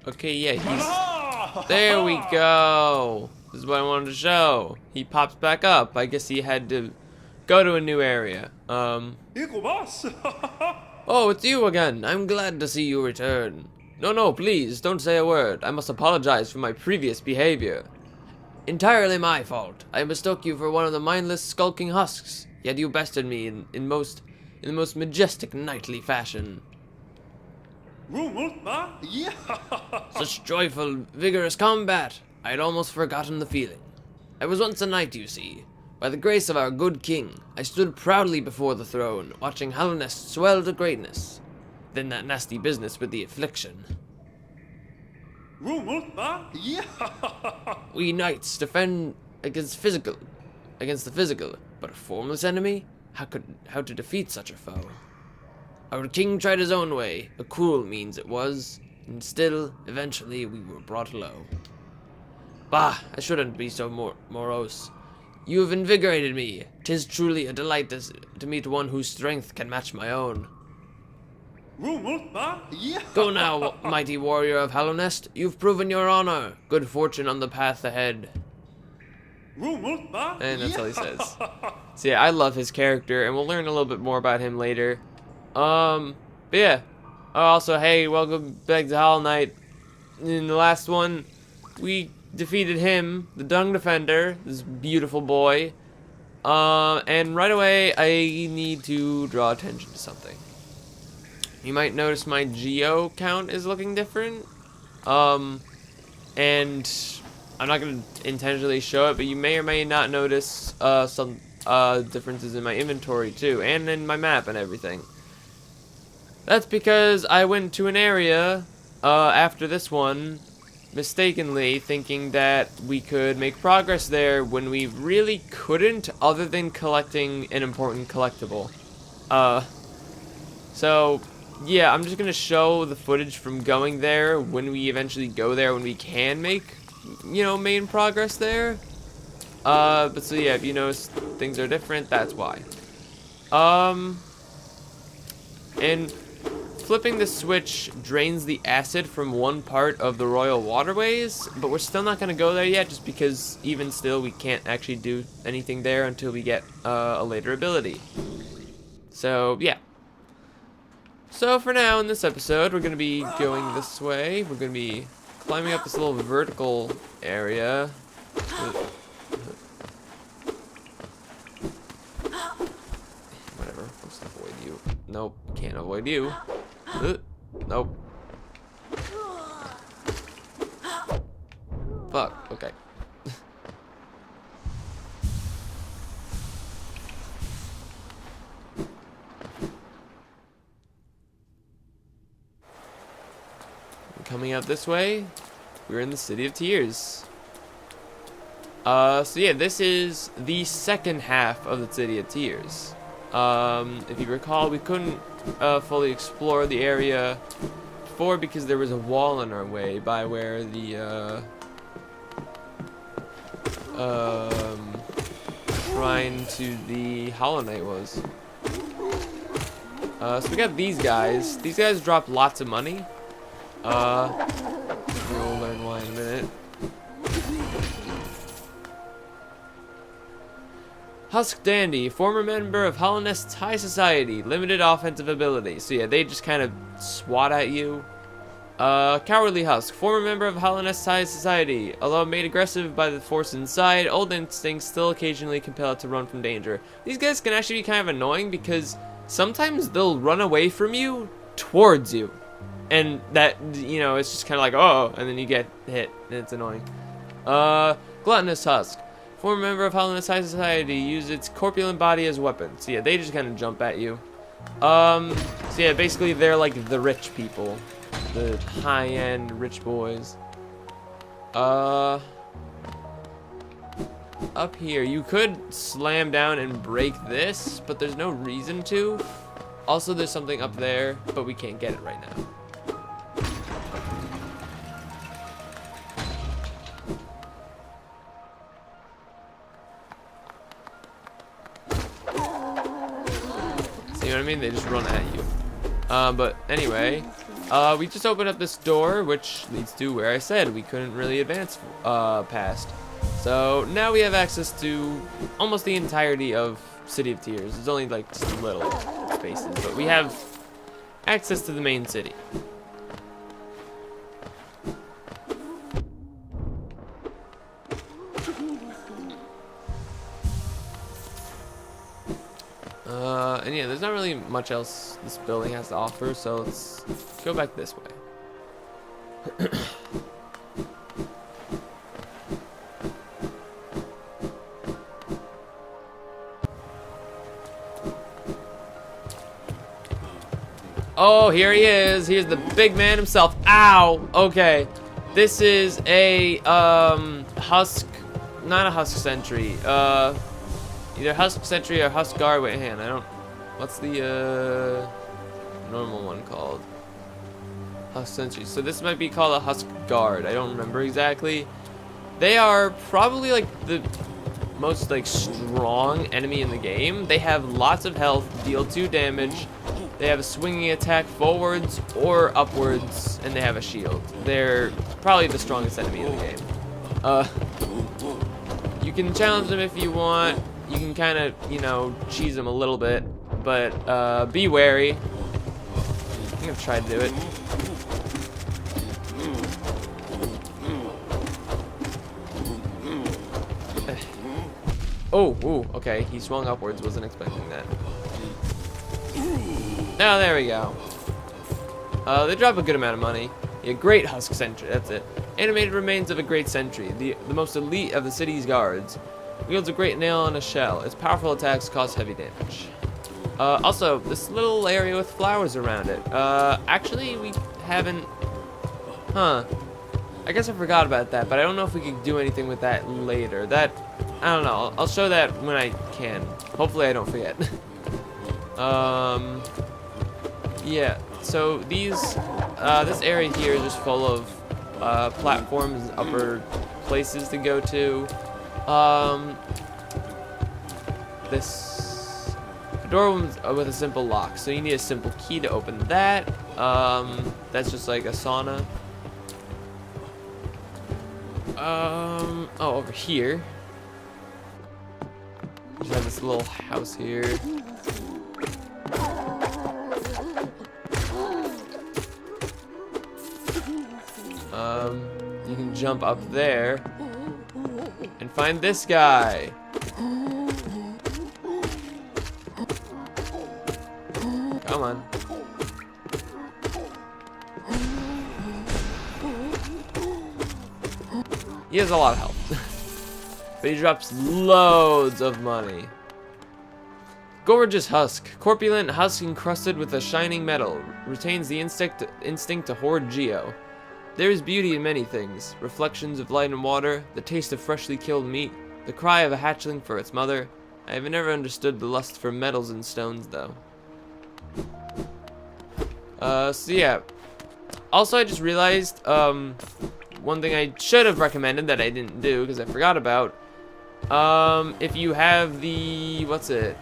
Okay, yeah, he's... There we go. This is what I wanted to show. He pops back up. I guess he had to go to a new area. Oh, it's you again. I'm glad to see you return. No, please, don't say a word. I must apologize for my previous behavior. Entirely my fault. I mistook you for one of the mindless, skulking husks. Yet you bested me in the most majestic knightly fashion. Such joyful, vigorous combat! I had almost forgotten the feeling. I was once a knight, you see. By the grace of our good king, I stood proudly before the throne, watching Hallownest swell to greatness. Then that nasty business with the affliction. We knights defend against the physical, but a formless enemy? How to defeat such a foe? Our king tried his own way, a cruel means it was, and still, eventually, we were brought low. Bah, I shouldn't be so morose. You have invigorated me. 'Tis truly a delight to meet one whose strength can match my own. Go now, mighty warrior of Hallownest. You've proven your honor. Good fortune on the path ahead. And that's all he says. So yeah, I love his character, and we'll learn a little bit more about him later. But yeah. Also, hey, welcome back to Hollow Knight. In the last one, we defeated him, the Dung Defender, this beautiful boy. And right away, I need to draw attention to something. You might notice my geo count is looking different. And I'm not going to intentionally show it, but you may or may not notice some differences in my inventory too, and in my map and everything. That's because I went to an area after this one, mistakenly thinking that we could make progress there when we really couldn't, other than collecting an important collectible. So yeah, I'm just gonna show the footage from going there when we eventually go there, when we can make, you know, main progress there. But so yeah, if you notice things are different, that's why. And flipping the switch drains the acid from one part of the royal waterways, but we're still not gonna go there yet, just because even still we can't actually do anything there until we get a later ability. So yeah. So for now, in this episode, we're going to be going this way. We're going to be climbing up this little vertical area. Whatever, let's avoid you. Nope, can't avoid you. Nope. Fuck, okay. Coming out this way, we're in the City of Tears. So yeah, this is the second half of the City of Tears. If you recall, we couldn't fully explore the area before because there was a wall in our way by where the shrine to the Hollow Knight was. So we got these guys. These guys drop lots of money. We'll learn why in a minute. Husk Dandy, former member of Hallownest's High Society, limited offensive ability. So yeah, they just kind of swat at you. Cowardly Husk, former member of Hallownest's High Society. Although made aggressive by the force inside, old instincts still occasionally compel it to run from danger. These guys can actually be kind of annoying because sometimes they'll run away from you towards you. And that, you know, it's just kind of like, oh, and then you get hit, and it's annoying. Gluttonous Husk. Former member of Hallownest High Society, use its corpulent body as weapon. So yeah, they just kind of jump at you. So yeah, basically they're like the rich people. The high-end rich boys. Up here, you could slam down and break this, but there's no reason to. Also, there's something up there, but we can't get it right now. See what I mean? They just run at you. But anyway, we just opened up this door, which leads to where I said we couldn't really advance past. So now we have access to almost the entirety of City of Tears. There's only like just little spaces, but we have access to the main city. And yeah, there's not really much else this building has to offer, so let's go back this way. Oh, here he is. Here's the big man himself. Ow! Okay. This is a, Husk, not a Husk Sentry. Either Husk Sentry or Husk Guard. Wait, hang on, I don't, what's the, normal one called? Husk Sentry. So this might be called a Husk Guard. I don't remember exactly. They are probably, like, the most, like, strong enemy in the game. They have lots of health, deal 2 damage. They have a swinging attack forwards or upwards, and they have a shield. They're probably the strongest enemy in the game. You can challenge them if you want. You can kind of, you know, cheese them a little bit, but be wary. I'm gonna try to do it. Oh, ooh, okay. He swung upwards. Wasn't expecting that. Now, there we go. They drop a good amount of money. Yeah, great Husk Sentry, that's it. Animated remains of a great sentry, the most elite of the city's guards. Wields a great nail on a shell. Its powerful attacks cause heavy damage. Also, this little area with flowers around it. Actually, we haven't... Huh. I guess I forgot about that, but I don't know if we could do anything with that later. That... I don't know. I'll show that when I can. Hopefully I don't forget. Yeah, so these, this area here is just full of, platforms, upper places to go to. This door with a simple lock, so you need a simple key to open that. That's just like a sauna. Oh, over here. Just have this little house here. You can jump up there and find this guy. Come on. He has a lot of health, but he drops loads of money. Gorgeous husk, corpulent husk encrusted with a shining metal, retains the instinct to hoard geo. There is beauty in many things, reflections of light and water, the taste of freshly killed meat, the cry of a hatchling for its mother. I have never understood the lust for metals and stones, though. So yeah. Also, I just realized, one thing I should have recommended that I didn't do, because I forgot about, if you have the, what's it,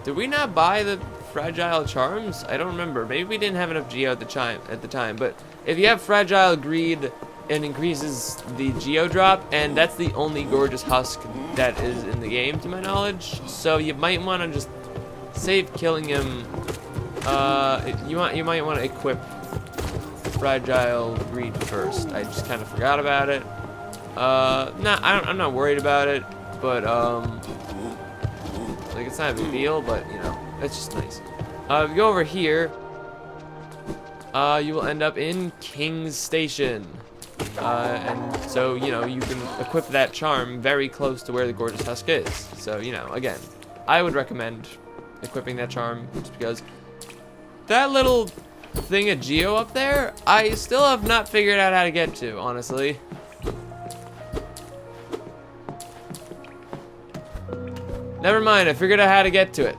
did we not buy the fragile charms? I don't remember. Maybe we didn't have enough geo at the time. But if you have fragile greed, it increases the geo drop, and that's the only gorgeous husk that is in the game, to my knowledge. So you might want to just save killing him. You might want to equip fragile greed first. I just kind of forgot about it. I'm not worried about it, but like, it's not a big deal, but, you know, it's just nice. If you go over here, you will end up in King's Station. And so, you know, you can equip that charm very close to where the Gorgeous Husk is. So, you know, again, I would recommend equipping that charm just because that little thing of geo up there, I still have not figured out how to get to, honestly. Never mind, I figured out how to get to it.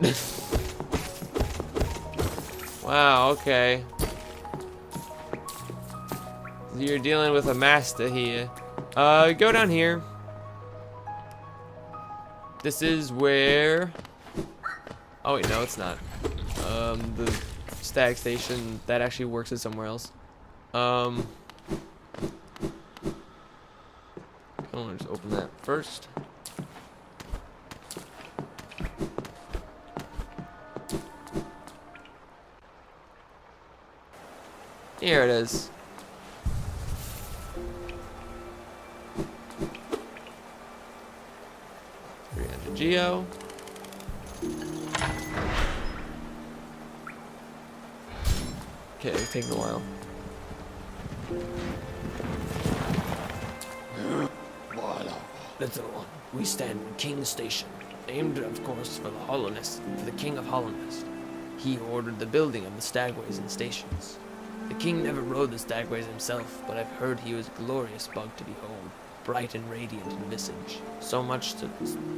Wow, okay. You're dealing with a master here. Go down here. This is where Oh wait, no, it's not. The stag station that actually works it somewhere else. I want to just open that first. Here it is. Geo. Okay, it's taking a while. Little one, we stand in King's Station, aimed, of course, for the Hallownest, for the King of Hallownest. He ordered the building of the stagways and stations. The king never rode the stagways himself, but I've heard he was a glorious bug to behold, bright and radiant in visage, so much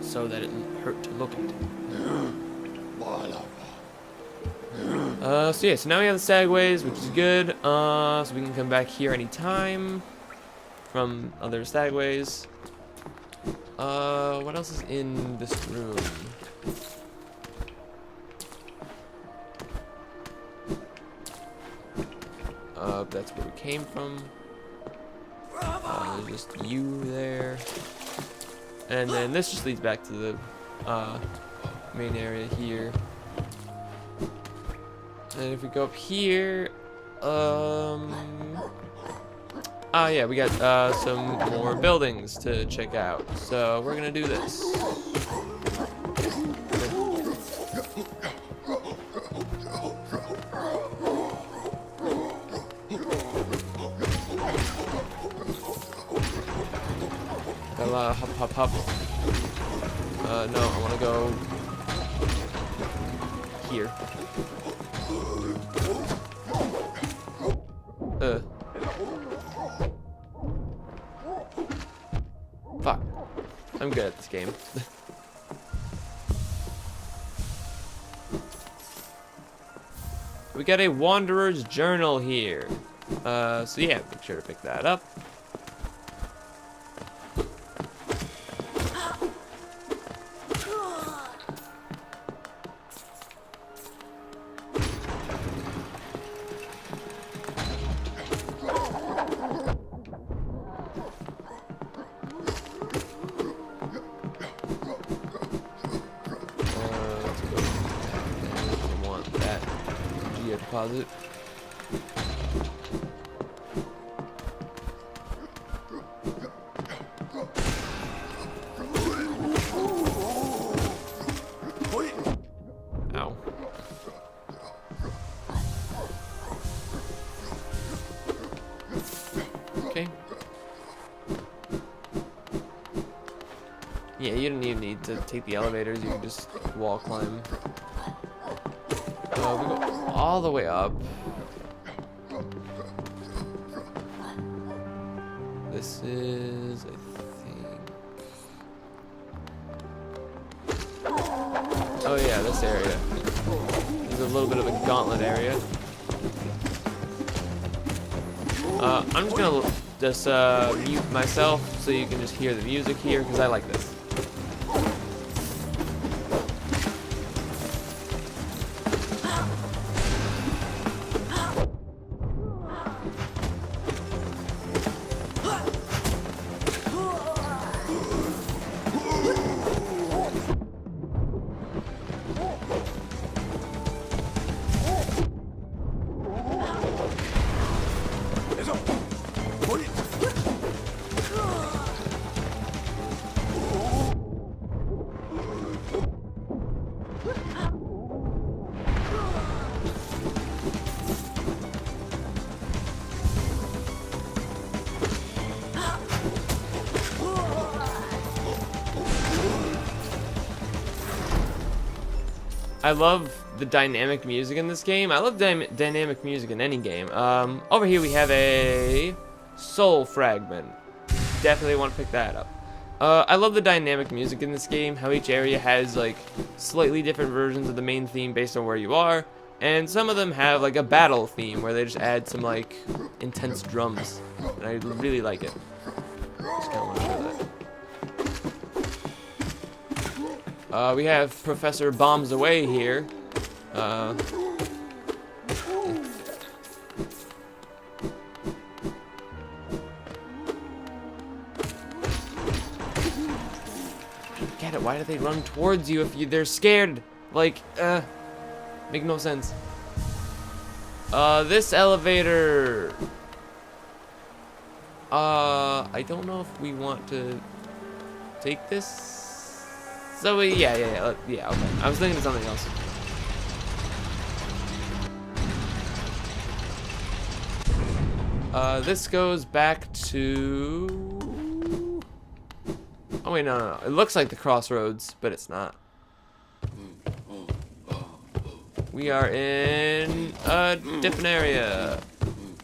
so that it hurt to look at him. So yeah, so now we have the stagways, which is good. So we can come back here anytime from other stagways. What else is in this room? That's where we came from. There's just you there. And then this just leads back to the main area here. And if we go up here, yeah, we got some more buildings to check out. So we're gonna do this. Hop, hop, hop. No, I want to go here. Fuck. I'm good at this game. We got a Wanderer's Journal here. So yeah, make sure to pick that up. Deposit. Ow. Okay. Yeah, you don't even need to take the elevators, you can just wall climb. We go all the way up. This is, I think... Oh yeah, this area. There's a little bit of a gauntlet area. I'm just gonna mute myself so you can just hear the music here, because I like this. I love the dynamic music in this game. I love dynamic music in any game. Over here we have a soul fragment. Definitely want to pick that up. I love the dynamic music in this game, how each area has like slightly different versions of the main theme based on where you are, and some of them have like a battle theme where they just add some like intense drums, and I really like it. Just kind of want to show that. We have Professor Bombs Away here. Get it? Why do they run towards you if they're scared? Like, make no sense. This elevator. I don't know if we want to take this. So yeah, okay. I was thinking of something else. This goes back to. Oh wait, no. It looks like the crossroads, but it's not. We are in a different area.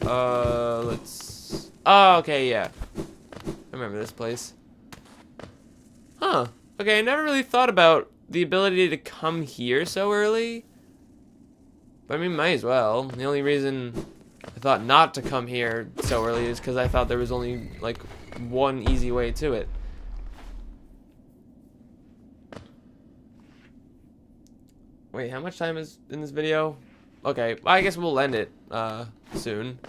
Let's. Oh, okay, yeah. I remember this place. Huh. Okay, I never really thought about the ability to come here so early. But I mean, might as well. The only reason I thought not to come here so early is because I thought there was only, like, one easy way to it. Wait, how much time is in this video? Okay, I guess we'll end it, soon.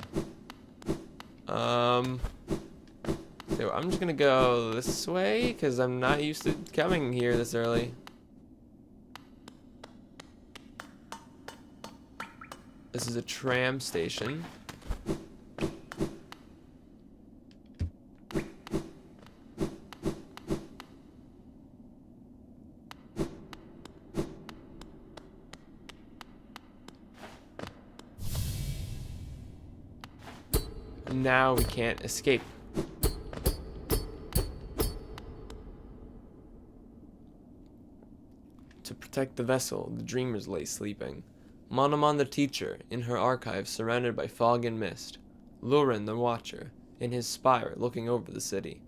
So I'm just gonna go this way, because I'm not used to coming here this early. This is a tram station. Now we can't escape. To protect the vessel, the dreamers lay sleeping. Monomon the teacher, in her archive surrounded by fog and mist. Lurin the watcher, in his spire looking over the city.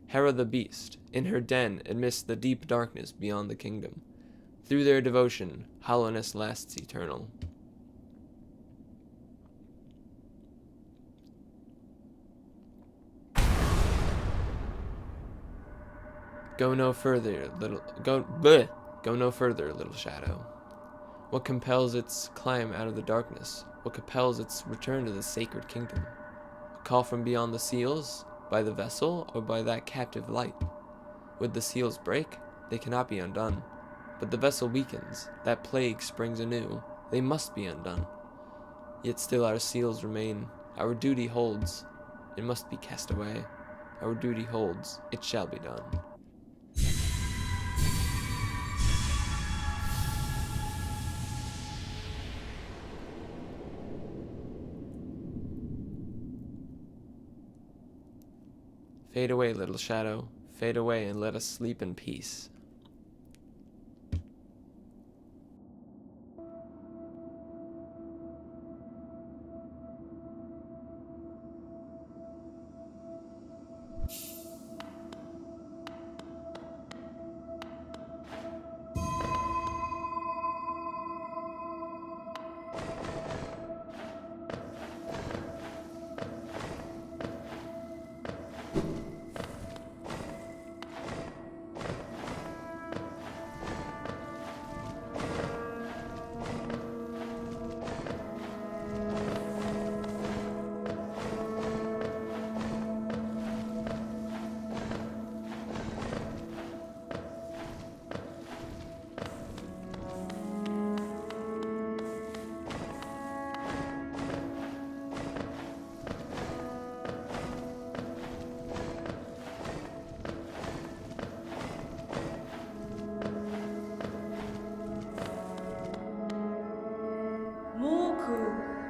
Hera the beast, in her den amidst the deep darkness beyond the kingdom. Through their devotion, Hallownest lasts eternal. Go no further, Go no further, little shadow. What compels its climb out of the darkness? What compels its return to the sacred kingdom? A call from beyond the seals, by the vessel, or by that captive light? Would the seals break? They cannot be undone. But the vessel weakens, that plague springs anew. They must be undone. Yet still our seals remain. Our duty holds. It must be cast away. Our duty holds. It shall be done. Fade away, little shadow. Fade away and let us sleep in peace.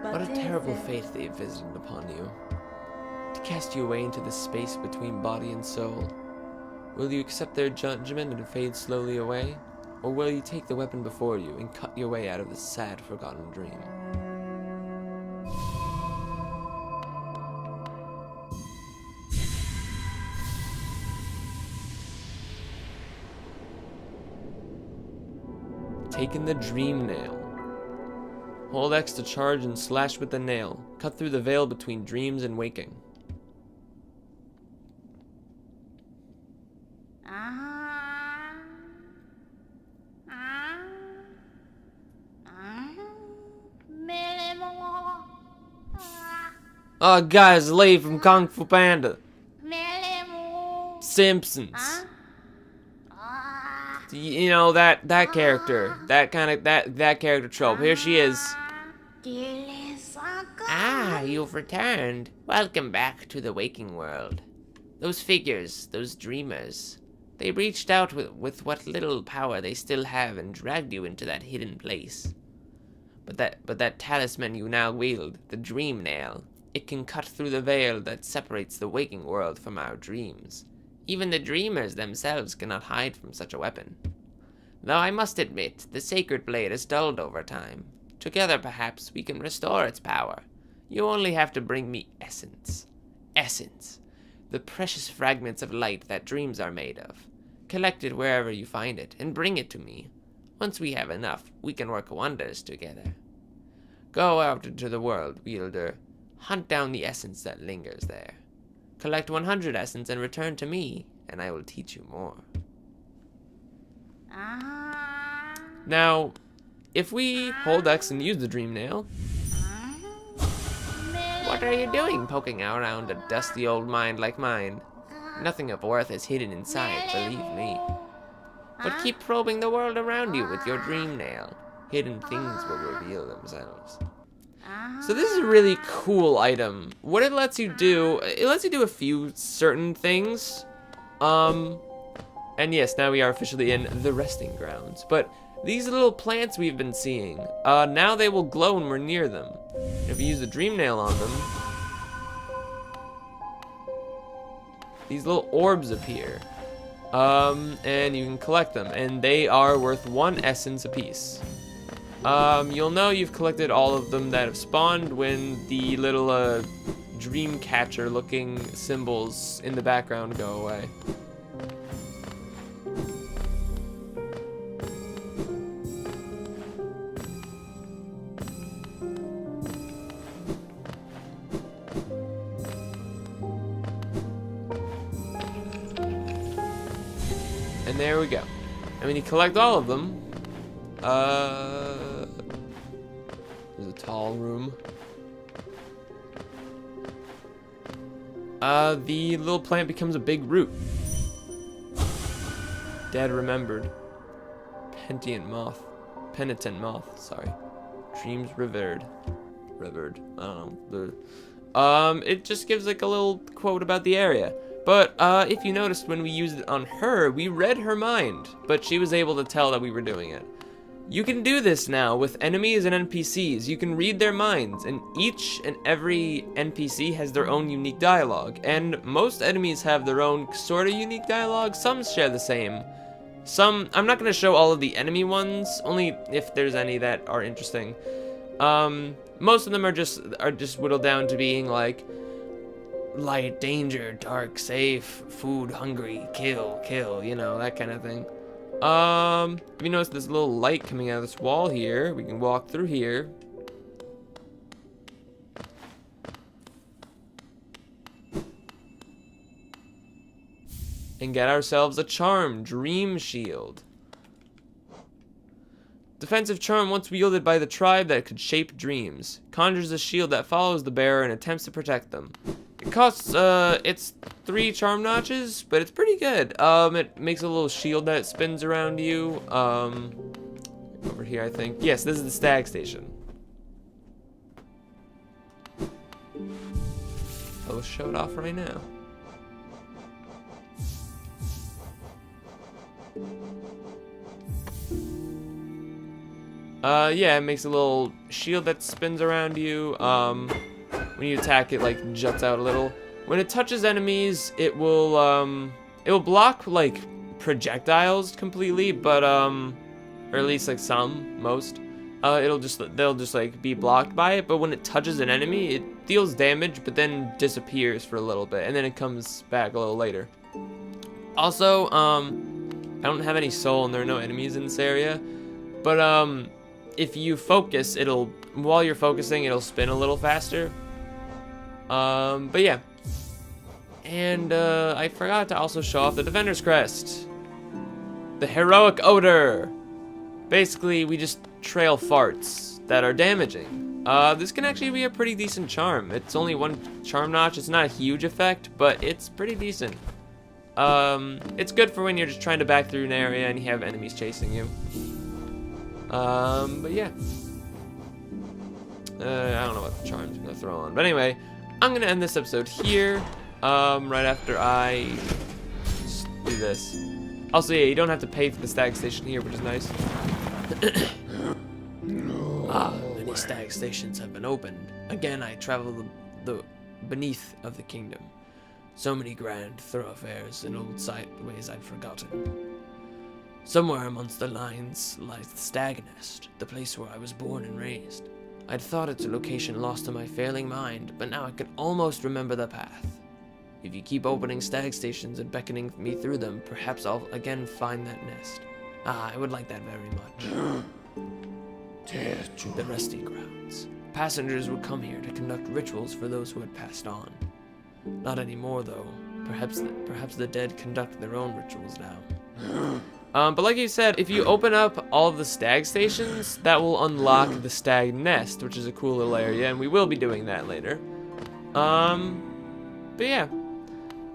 What a terrible fate they have visited upon you. To cast you away into the space between body and soul. Will you accept their judgment and fade slowly away? Or will you take the weapon before you and cut your way out of this sad, forgotten dream? Taking the dream nail. Hold X to charge and slash with the nail. Cut through the veil between dreams and waking. Oh, guys, Lee from Kung Fu Panda. Simpsons. You know that character, that character trope. Here she is. Ah, you've returned. Welcome back to the waking world. Those figures, those dreamers, they reached out with what little power they still have and dragged you into that hidden place. But that talisman you now wield, the dream nail, it can cut through the veil that separates the waking world from our dreams. Even the dreamers themselves cannot hide from such a weapon. Though I must admit, the sacred blade has dulled over time. Together, perhaps, we can restore its power. You only have to bring me essence. Essence. The precious fragments of light that dreams are made of. Collect it wherever you find it, and bring it to me. Once we have enough, we can work wonders together. Go out into the world, wielder. Hunt down the essence that lingers there. Collect 100 essence and return to me, and I will teach you more. Now, if we hold X and use the dream nail... What are you doing poking around a dusty old mind like mine? Nothing of worth is hidden inside, believe me. But keep probing the world around you with your dream nail. Hidden things will reveal themselves. So this is a really cool item. What it lets you do a few certain things. And yes, now we are officially in the resting grounds. But these little plants we've been seeing, now they will glow when we're near them. If you use the dream nail on them, these little orbs appear. And you can collect them, and they are worth 1 essence apiece. You'll know you've collected all of them that have spawned when the little, dream catcher looking symbols in the background go away. And there we go. And when you collect all of them, there's a tall room. The little plant becomes a big root. Dead remembered. Penitent moth, sorry. Dreams revered. I don't know. It just gives like a little quote about the area. But, if you noticed when we used it on her, we read her mind, but she was able to tell that we were doing it. You can do this now with enemies and NPCs. You can read their minds, and each and every NPC has their own unique dialogue, and most enemies have their own sort of unique dialogue. Some share the same. Some, I'm not going to show all of the enemy ones, only if there's any that are interesting. Most of them are just whittled down to being like, light, danger, dark, safe, food, hungry, kill, you know, that kind of thing. If you notice this little light coming out of this wall here, we can walk through here. And get ourselves a charm, Dream Shield. Defensive charm once wielded by the tribe that could shape dreams. Conjures a shield that follows the bearer and attempts to protect them. It costs, it's 3 charm notches, but it's pretty good. It makes a little shield that spins around you. Over here, I think. Yes, this is the stag station. I'll show it off right now. Yeah, it makes a little shield that spins around you. When you attack, it like juts out a little. When it touches enemies, it will block like projectiles completely, but or at least like most. They'll just like be blocked by it. But when it touches an enemy, it deals damage, but then disappears for a little bit, and then it comes back a little later. Also, I don't have any soul, and there are no enemies in this area, but if you focus, while you're focusing, it'll spin a little faster. But yeah. And, I forgot to also show off the Defender's Crest. The Heroic Odor. Basically, we just trail farts that are damaging. This can actually be a pretty decent charm. It's only one charm notch. It's not a huge effect, but it's pretty decent. It's good for when you're just trying to back through an area and you have enemies chasing you. But yeah. I don't know what charms I'm gonna throw on. But anyway, I'm gonna end this episode here. Right after I do this. Also, yeah, you don't have to pay for the stag station here, which is nice. Many stag stations have been opened. Again, I travel the beneath of the kingdom. So many grand thoroughfares and old ways I'd forgotten. Somewhere amongst the lines lies the stag nest, the place where I was born and raised. I'd thought it's a location lost to my failing mind, but now I can almost remember the path. If you keep opening stag stations and beckoning me through them, perhaps I'll again find that nest. I would like that very much. The resting grounds. Passengers would come here to conduct rituals for those who had passed on. Not anymore, though. Perhaps the dead conduct their own rituals now. But like you said, if you open up all of the stag stations, that will unlock the stag nest, which is a cool little area, and we will be doing that later. But yeah.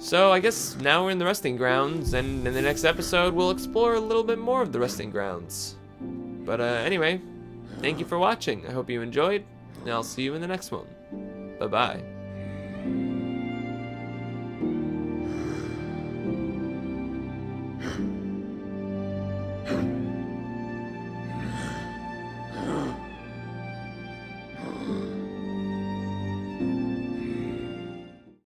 So I guess now we're in the resting grounds, and in the next episode, we'll explore a little bit more of the resting grounds. But anyway, thank you for watching. I hope you enjoyed, and I'll see you in the next one. Bye-bye.